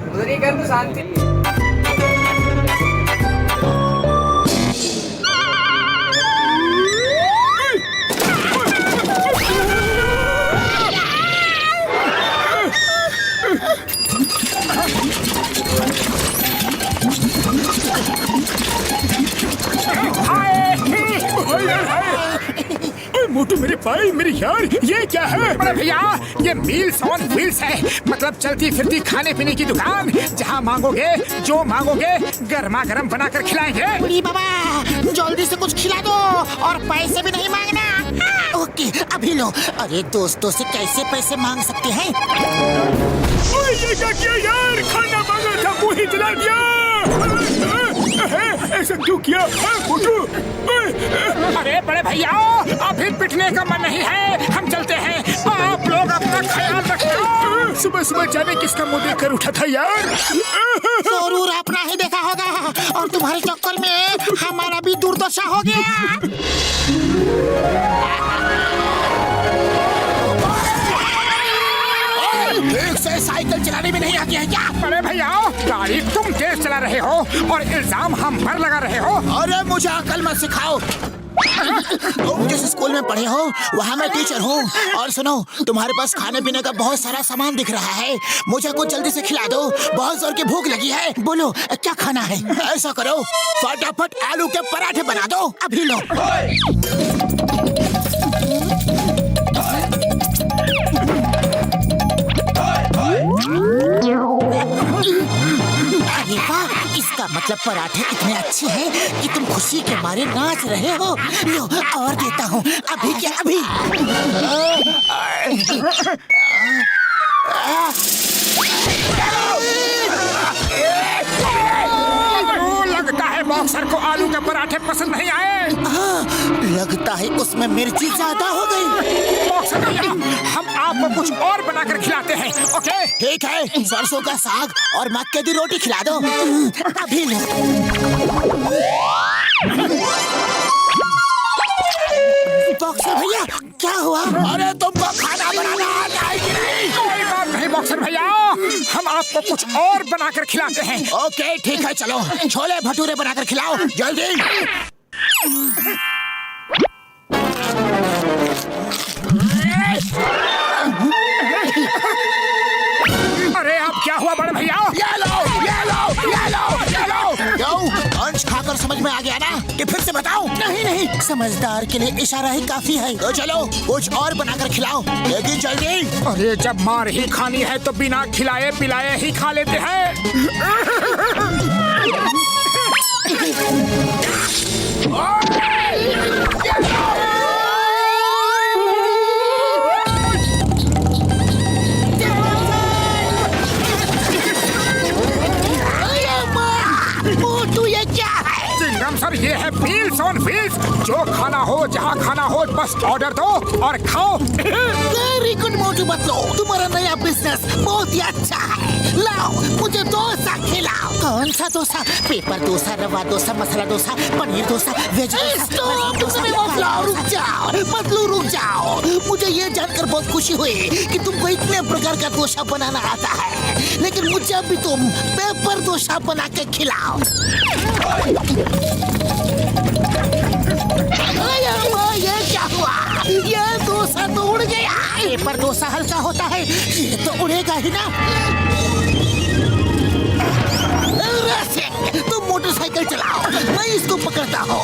उधर कर तू शांति। मोटू मेरे भाई मेरे यार, ये क्या है? अरे भैया, ये मील्स ऑन व्हील्स है, मतलब चलती फिरती खाने पीने की दुकान। जहाँ मांगोगे जो मांगोगे गर्मा गर्म बना कर खिलाएंगे। बुढ़ी बाबा जल्दी से कुछ खिला दो और पैसे भी नहीं मांगना। ओके अभी लो। अरे दोस्तों से कैसे पैसे मांग सकते हैं? ये क्या किया यार? खाना मांगा था मुंह ही जला दिया। ऐसा क्यों किया मोटू? अरे बड़े भैया, अभी पिटने का मन नहीं है, हम चलते हैं। आप लोग अपना ख्याल रखना। सुबह सुबह जाने किसका मुंह देख कर उठा था यार? जरूर अपना ही देखा होगा और तुम्हारे चक्कर में हमारा भी दुर्दशा हो गया। ठीक से साइकिल चलाने में नहीं आती है क्या? अरे भैया, गाड़ी तुम तेज चला रहे हो और इल्जाम हम पर लगा रहे हो। अरे मुझे अकल मत सिखाओ। तुम जिस स्कूल में पढ़े हो वहाँ मैं टीचर हूँ। और सुनो, तुम्हारे पास खाने पीने का बहुत सारा सामान दिख रहा है, मुझे कुछ जल्दी से खिला दो, बहुत जोर की भूख लगी है। बोलो क्या खाना है? ऐसा करो, फटाफट आलू के पराठे बना दो, अभी लो। अरे वाह, इसका मतलब पराठे इतने अच्छे हैं कि तुम खुशी के मारे नाच रहे हो। लो और देता हूँ, अभी क्या अभी। लगता है बॉक्सर को आलू के पराठे पसंद नहीं आए। लगता है उसमें मिर्ची ज्यादा हो गई। बॉक्सर भैया, हम आपको कुछ और बनाकर खिलाते हैं। ओके ठीक है, सरसों का साग और मक्के की रोटी खिला दो, अभी लो। बॉक्सर भैया क्या हुआ? अरे तुमको खाना बनाना आता है कि नहीं? कोई बात नहीं बॉक्सर भैया, हम आपको कुछ और बनाकर खिलाते हैं। ओके ठीक है, चलो छोले भटूरे बनाकर खिलाओ जल्दी। अरे अब क्या हुआ बड़े भैया? ये लो, ये लो, ये लो, ये लो। क्यों? अंश खाकर समझ में आ गया ना कि फिर से बताऊं? नहीं नहीं, समझदार के लिए इशारा ही काफी है। तो चलो कुछ और बनाकर खिलाओ, लेकिन जल्दी। अरे जब मार ही खानी है तो बिना खिलाए पिलाए ही खा लेते हैं। सर ये है मील्स ऑन व्हील्स, जो खाना हो जहाँ खाना हो बस ऑर्डर दो और खाओ। वेरी गुड मोटू बतलो, तुम्हारा नया बिजनेस बहुत ही अच्छा है। लाओ मुझे डोसा खिलाओ। कौन सा डोसा? पेपर डोसा, रवा डोसा, मसाला डोसा, पनीर डोसा, वेज डोसा। रुक जाओ बतलू, रुक जाओ। मुझे ये जानकर बहुत खुशी हुई कि तुमको इतने प्रकार का डोसा बनाना आता है, लेकिन मुझे भी तुम पेपर डोसा बना के खिलाओ। ये क्या हुआ? ये डोसा तो उड़ गया। पेपर डोसा हल्का होता है, ये तो उड़ेगा ही ना। तुम मोटरसाइकिल चलाओ, मैं इसको पकड़ता हूँ।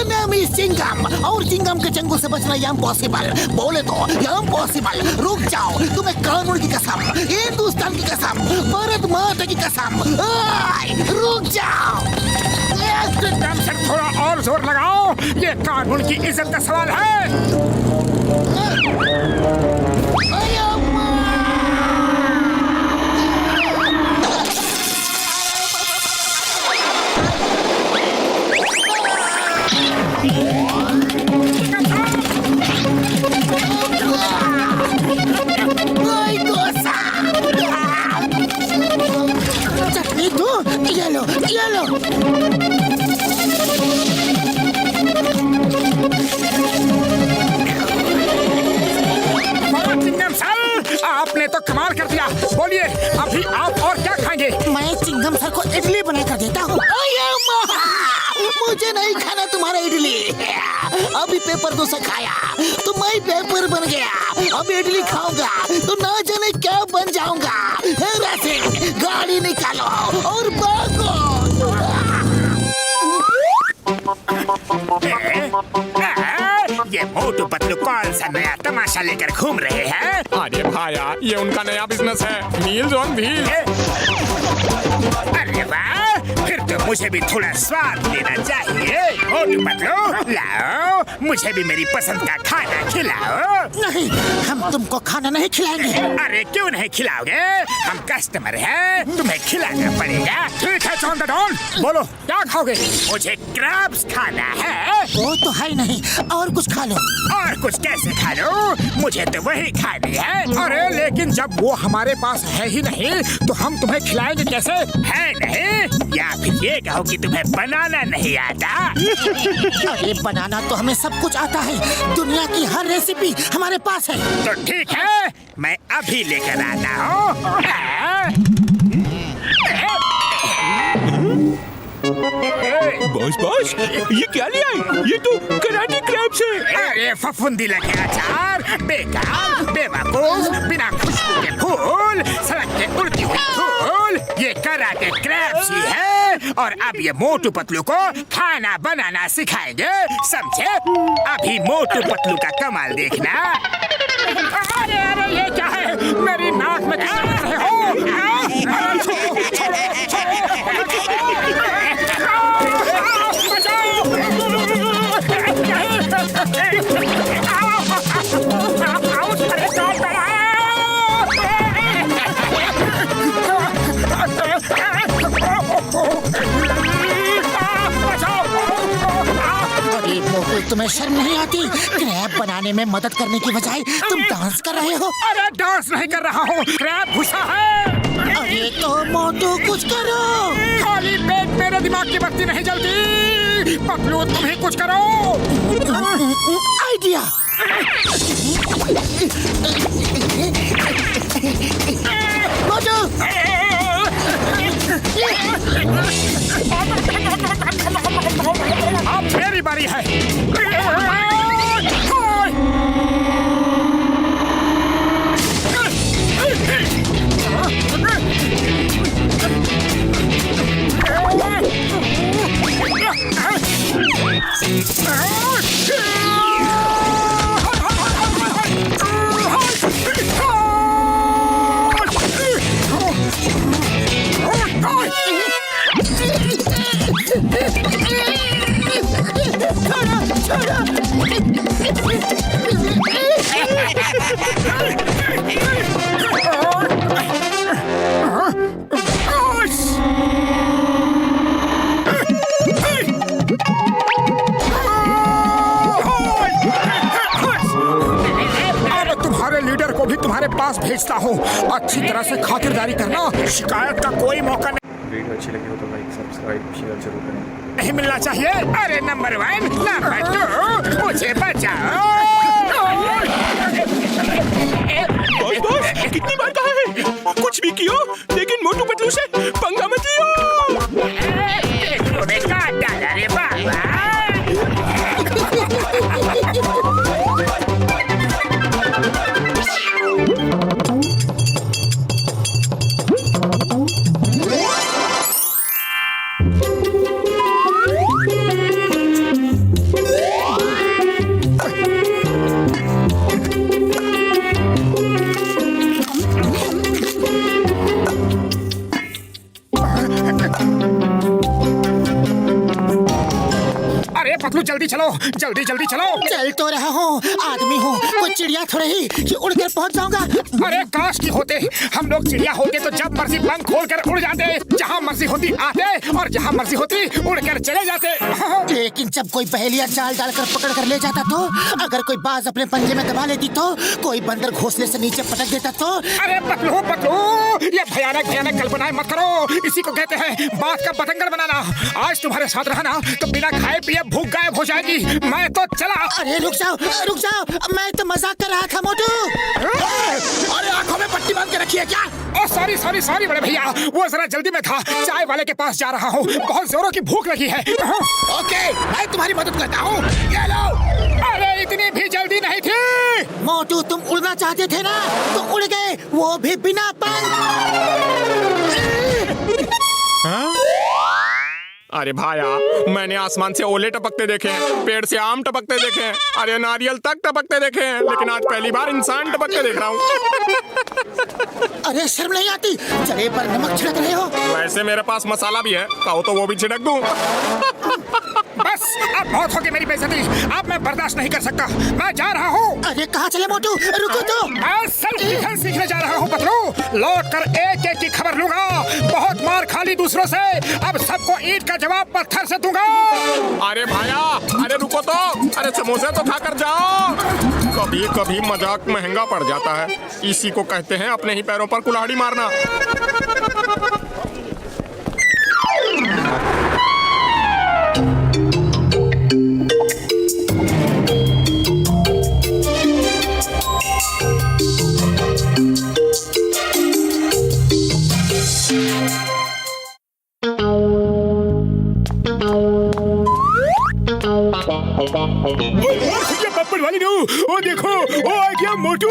नाम है चिंगम, और चिंगम के चंगू से बचना इम्पॉसिबल। बोले तो इम्पॉसिबल। रुक जाओ, तुम्हें कानून की कसम, हिंदुस्तान की कसम, भारत माता की कसम। रुक जाओ। चिंगम सर थोड़ा और जोर लगाओ, ये कानून की इज्जत का सवाल है। चटनी दो, ये लो, ये लो। भैया बोलिए, अभी आप और क्या खाएंगे? मैं चिंगम सर को इडली बना कर देता हूँ। मुझे नहीं खाना तुम्हारा इडली। अभी पेपर दो से खाया तो मैं पेपर बन गया। अब इडली खाऊंगा तो ना जाने क्या बन जाऊंगा। रसिक, गाड़ी निकालो और भागो। ये मोटू पतलू कौन सा नया तमाशा लेकर घूम रहे हैं? अरे भाया, ये उनका नया बिजनेस है, मील्स ऑन व्हील्स। अरे वाह, फिर तो मुझे भी थोड़ा स्वाद लेना चाहिए। मोटू पतलू, लाओ मुझे भी मेरी पसंद का खाना खिलाओ। नहीं, हम तुमको खाना नहीं खिलाएंगे। अरे क्यों नहीं खिलाओगे? हम कस्टमर हैं, तुम्हें खिलाना पड़ेगा। ठीक है चॉन द डॉन, बोलो क्या खाओगे? मुझे क्रैब्स खाना है। वो तो है नहीं, और कुछ खा लो। और कुछ कैसे खा लो? मुझे तो वही खानी है। अरे लेकिन जब वो हमारे पास है ही नहीं तो हम तुम्हें खिलाएंगे कैसे? है नहीं? या फिर ये कहो कि तुम्हें बनाना नहीं आता? अरे बनाना तो हमें सब कुछ आता है। दुनिया की हर रेसिपी हमारे पास है। तो ठीक है, मैं अभी लेकर आता हूँ। बॉस ये क्या ले आए? ये तो कराटे क्रैब्स है। अरे फफूंदी लगे अचार, बेकार, बेवकूफ, बिना खुशबू के फूल, सड़क के उड़ती हुई फूल, ये कराटे क्रैब्स ही है। और अब ये मोटू पतलू को खाना बनाना सिखाएंगे, समझे? अभी मोटू पतलू का कमाल देखना। अरे अरे ये क्या है? मेरी नाक में क्या कर रहे हो? तुम्हें शर्म नहीं आती? क्रैब बनाने में मदद करने की बजाय तुम डांस कर रहे हो। अरे डांस नहीं कर रहा हूँ, क्रैब घुसा है। अरे तो मोटू कुछ करो। खाली पेट मेरे दिमाग की बत्ती नहीं जलती। पतलू तुम ही कुछ करो। आइडिया। मोटू अब मेरी बारी है। लीडर को भी तुम्हारे पास भेजता हूँ। अच्छी तरह से खातिरदारी करना, शिकायत का कोई मौका नहीं। वीडियो अच्छी लगी हो तो लाइक सब्सक्राइब शेयर जरूर करें। नहीं मिलना चाहिए। अरे नंबर 1, नंबर 2, मुझे बचाओ। बॉस कितनी बार कहा है कुछ भी कियो लेकिन मोटू पतलू से पंगा मत लियो। तूने काट डाला रे बाबा। पतलू जल्दी चलो, जल्दी जल्दी चलो। चल तो रहा हूँ, आदमी हूँ, कोई चिड़िया थोड़ी ही कि उड़कर पहुँच जाऊंगा। अरे काश की होते, हम लोग चिड़िया होते तो जब मर्जी पंख खोलकर उड़ जाते, जहाँ मर्जी होती आते और जहाँ मर्जी होती उड़कर चले जाते। लेकिन जब कोई पहेलियाँ जाल डालकर पकड़ कर ले जाता तो, अगर कोई बाज अपने पंजे में दबा लेती तो, कोई बंदर घोंसले से नीचे पटक देता तो। अरे पतलू पतलू, ये भयानक भयानक कल्पनाएं मत करो, इसी को कहते हैं बात का बतंगड़ बनाना। आज तुम्हारे साथ रहा ना तो बिना खाए पिए भूख गायब हो जाएगी। मैं तो चला। अरे रुक जाओ, मैं तो मजाक कर रहा था मोटू। अरे आंखों में पट्टी बांध के रखी है क्या? ओ सॉरी बड़े भैया, वो जरा जल्दी में था, चाय वाले के पास जा रहा हूँ, बहुत जोरों की भूख लगी है। ओके, मैं तुम्हारी मदद करता हूँ। ये लो। अरे इतनी भी जल्दी नहीं थी। मोटू तुम उड़ना चाहते थे ना, तो उड़ गए, वो भी बिना पंख। अरे भाया, मैंने आसमान से ओले टपकते देखे हैं, पेड़ से आम टपकते देखे हैं, अरे नारियल तक टपकते देखे हैं, लेकिन आज पहली बार इंसान टपकते देख रहा हूँ। अरे शर्म नहीं आती? चले पर नमक छिड़क रहे हो। वैसे मेरे पास मसाला भी है, कहो तो वो भी छिड़क दूं। बस अब बहुत हो गई मेरी बेइज्जती, अब मैं बर्दाश्त नहीं कर सकता, मैं जा रहा हूँ। अरे कहाँ चले मोटू? रुको तो। मैं सेल्फ डिफेंस सीखने जा रहा हूँ पतलू, लौट कर एक एक की खबर लूंगा। बहुत मार खा ली दूसरों से, अब सबको ईंट का जवाब पत्थर से दूंगा। अरे भाया, अरे रुको तो, अरे समोसे तो खाकर जाओ। कभी कभी मजाक महंगा पड़ जाता है, इसी को कहते हैं अपने ही पैरों पर कुल्हाड़ी मारना। बब्बर वाली नो, ओ देखो, ओ आ गया मोटू,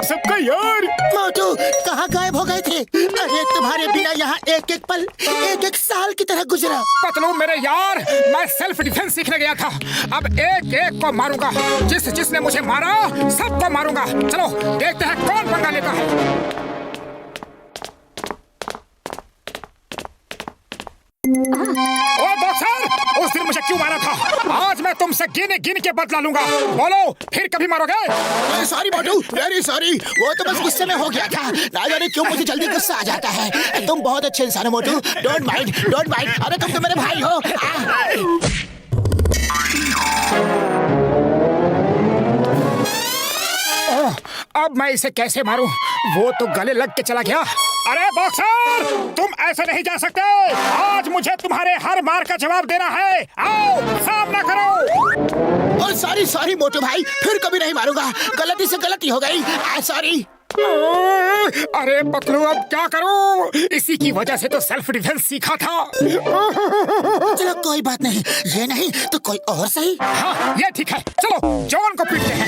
सबका यार। मोटू कहाँ गायब हो गए थे? अरे तुम्हारे बिना यहाँ एक एक पल एक एक साल की तरह गुजरा। पतलू मेरे यार, मैं सेल्फ डिफेंस सीखने गया था, अब एक एक को मारूंगा, जिसने मुझे मारा सबको मारूंगा। चलो देखते हैं कौन पंगा लेता है। ओ बॉक्सर, उस दिन मुझे क्यों मारा था? आज मैं तुमसे गिन के बदला लूंगा। बोलो फिर कभी मारोगे? सॉरी मोटू, वेरी सॉरी, वो तो बस गुस्से में हो गया था। ना जाने क्यों मुझे जल्दी गुस्सा आ जाता है। तुम बहुत अच्छे इंसान हो मोटू, डोंट माइंड। अरे तुम तो मेरे भाई हो। अब मैं इसे कैसे मारूं? वो तो गले लग के चला गया। अरे बॉक्सर, तुम ऐसे नहीं जा सकते, आज मुझे तुम्हारे हर मार का जवाब देना है। आओ सामना करो। और सॉरी मोटू भाई, फिर कभी नहीं मारूंगा, गलती से गलती हो गई, सॉरी। अरे पतलू अब क्या करूं? इसी की वजह से तो सेल्फ डिफेंस सीखा था। चलो कोई बात नहीं, ये नहीं तो कोई और सही। हाँ ये ठीक है, चलो जॉन को पीटते हैं।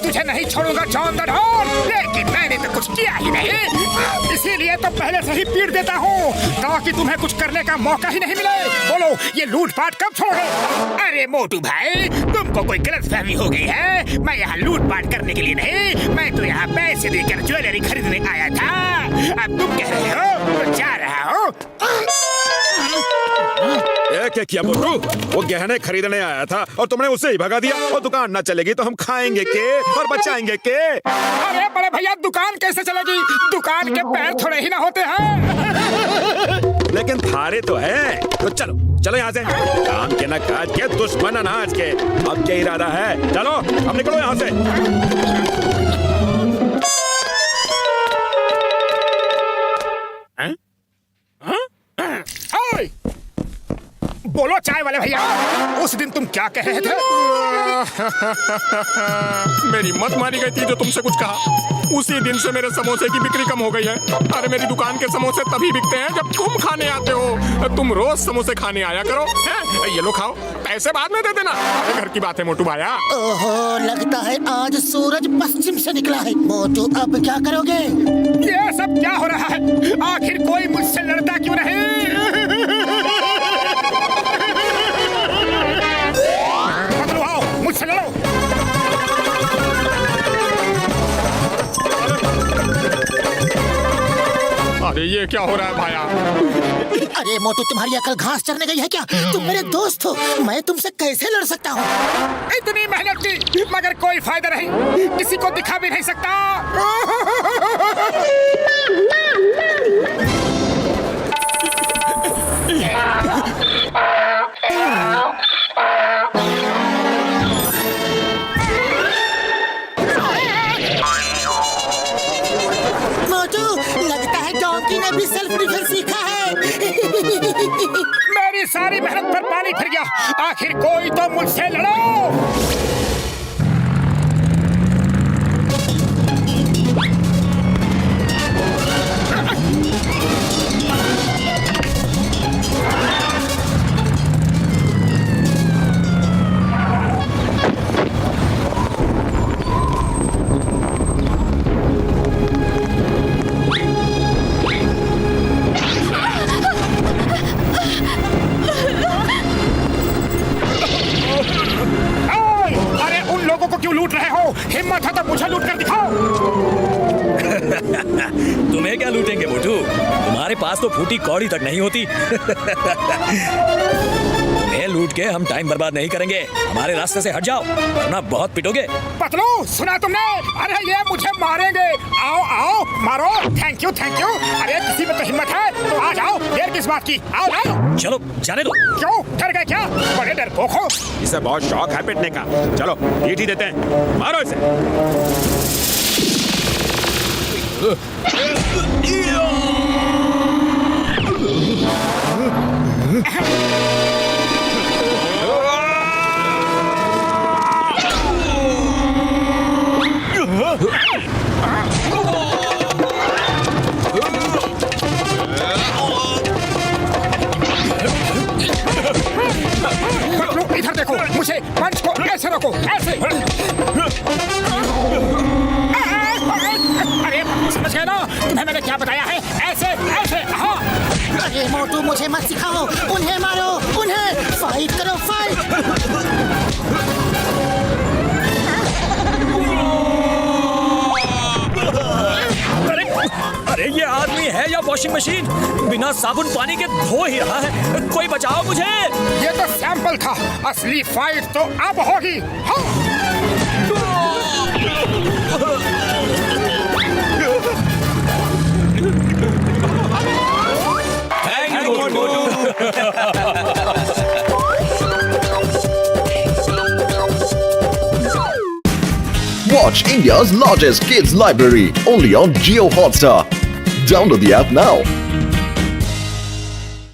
तुझे नहीं छोड़ूंगा जॉन द डॉन, लेकिन मैंने तो कुछ किया ही नहीं, इसीलिए तो पहले से ही पीट देता हूँ ताकि तुम्हें कुछ करने का मौका ही नहीं मिले। बोलो ये लूटपाट कब छोड़ोगे? अरे मोटू भाई, तुमको कोई गलतफहमी हो गई है, मैं यहाँ लूटपाट करने के लिए नहीं, मैं तो यहाँ पैसे देकर ज्वेलरी खरीदने आया था। अब तुम कह रहे हो तो जा रहा हूँ। क्या किया मोटू? वो गहने खरीदने आया था और तुमने उसे ही भगा दिया। और दुकान ना चलेगी तो हम खाएंगे के और बचाएंगे के? अरे बड़े भैया, दुकान कैसे चलेगी? दुकान के पैर थोड़े ही ना होते हैं। लेकिन थारे तो है, तो चलो यहाँ से। काम के ना काज के, दुश्मन अनाज के। अब क्या इरादा है? चलो अब निकलो यहाँ से। बोलो चाय वाले भैया, उस दिन तुम क्या कह रहे थे? मेरी मत मारी गई थी जो तुमसे कुछ कहा। उसी दिन से मेरे समोसे की बिक्री कम हो गई है। अरे मेरी दुकान के समोसे तभी बिकते हैं जब तुम खाने आते हो। तुम रोज समोसे खाने आया करो, हैं? ये लो खाओ, पैसे बाद में दे देना। घर की बात है मोटू भाया। ओहो, लगता है आज सूरज पश्चिम से निकला है। मोटू अब क्या करोगे? ये सब क्या हो रहा है? आखिर कोई मुझसे लड़ता क्यों नहीं? पतलू आओ, मुझसे लड़ो। अरे ये क्या हो रहा है भाया? अरे मोटू, तुम्हारी अकल घास चरने गई है क्या? तुम मेरे दोस्त हो, मैं तुमसे कैसे लड़ सकता हूँ? इतनी मेहनत की मगर कोई फायदा नहीं, किसी को दिखा भी नहीं सकता। मोटू, लगता है डोंकी ने भी सेल्फ डिफेंस सीखा है। मेरी सारी मेहनत पर पानी फिर गया। आखिर कोई तो मुझसे लड़ो। लूट रहे हो? हिम्मत है तो मुझे लूट कर दिखाओ। तुम्हें क्या लूटेंगे मोटू? तुम्हारे पास तो फूटी कौड़ी तक नहीं होती। तुम्हें लूट के हम टाइम बर्बाद नहीं करेंगे। हमारे रास्ते से हट जाओ वरना बहुत पिटोगे। पतलू, सुना तुमने? अरे ये मुझे मारेंगे। आओ आओ मारो। Thank you thank you. अरे किसी में तो हिम्मत है तो आ जाओ। देर किस बात की? आओ आओ। चलो जाने दो। क्यों डर गए क्या? बड़े डरपोक हो। इसे बहुत शौक है पिटने का। चलो पीट ही देते हैं। मारो इसे। इधर देखो, मुझे पंच को ऐसे रखो, ऐसे। अरे समझ गए ना? तुम्हें मैंने क्या बताया है? ऐसे ऐसे। हाँ। अरे मोटू, मुझे मत सिखाओ। उन्हें मारो, उन्हें फाइट करो, फाइट। अरे ये आदमी है या वॉशिंग मशीन? बिना साबुन पानी के धो ही रहा है। कोई बचाओ मुझे। ये तो सैंपल था, असली फाइट तो अब होगी। हाँ। Thank you Motu. Watch India's largest kids library only on Jio Hotstar. Download the app now.